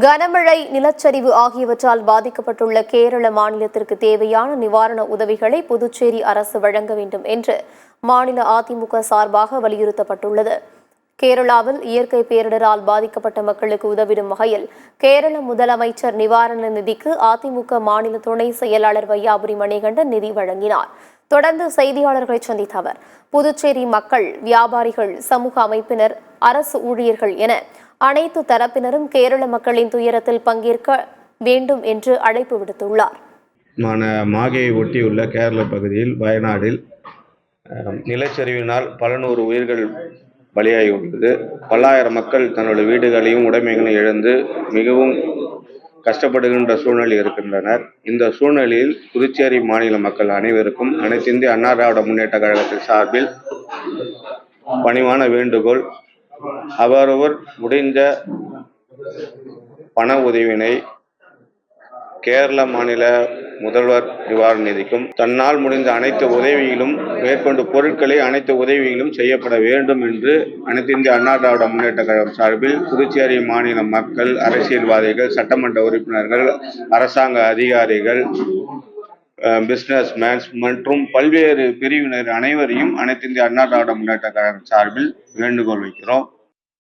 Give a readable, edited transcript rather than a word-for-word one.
கனமழை, நிலச்சரிவு ஆகியவற்றால் பாதிக்கப்பட்டுள்ள கேரள மாநிலத்திற்கு தேவையான நிவாரண உதவிகளை புதுச்சேரி அரசு வழங்க வேண்டும் என்று மாநில அதிமுக சார்பாக வலியுறுத்தப்பட்டுள்ளது. கேரளாவில் இயற்கை பேரிடரால் பாதிக்கப்பட்ட மக்களுக்கு உதவிடும் வகையில் கேரள முதலமைச்சர் நிவாரண நிதிக்கு அதிமுக மாநில துணை செயலாளர் வையாபுரி மணிகண்டன் நிதி வழங்கினார். தொடர்ந்து செய்தியாளர்களை சந்தித்த அவர், புதுச்சேரி மக்கள், வியாபாரிகள், சமூக அமைப்பினர், அரசு ஊழியர்கள் என அனைத்து தரப்பினரும் கேரள மக்களின் துயரத்தில் பங்கேற்க வேண்டும் என்று அழைப்பு விடுத்துள்ளார். மாகையை ஒட்டியுள்ள கேரள பகுதியில் வயநாடில் நிலச்சரிவினால் பல நூறு உயிர்கள் பலியாகியுள்ளது. பல்லாயிரம் மக்கள் தன்னுடைய வீடுகளையும் உடைமைகளையும் இழந்து மிகவும் கஷ்டப்படுகின்ற சூழ்நிலை இருக்கின்றனர். இந்த சூழ்நிலையில் புதுச்சேரி மாநில மக்கள் அனைவருக்கும் அனைத்து இந்திய அண்ணா திராவிட முன்னேற்ற கழகத்தின் சார்பில் பணிவான வேண்டுகோள், அவரவர் முடிந்த பண உதவியினை கேரள மாநில முதல்வர் நிவாரண நிதிக்கும் தன்னால் முடிந்த அனைத்து உதவிகளும் மேற்கொண்டு பொருட்களை அனைத்து உதவிகளும் செய்யப்பட வேண்டும் என்று அனைத்து இந்திய அண்ணா திராவிட முன்னேற்ற கழகம் சார்பில் புதுச்சேரி மாநில மக்கள், அரசியல்வாதிகள், சட்டமன்ற உறுப்பினர்கள், அரசாங்க அதிகாரிகள், பிசினஸ் மேன்ஸ் மற்றும் பல்வேறு பிரிவினர் அனைவரையும் அனைத்து இந்திய அண்ணா திராவிட முன்னேற்ற கழகம் சார்பில் வேண்டுகோள் வைக்கிறோம்.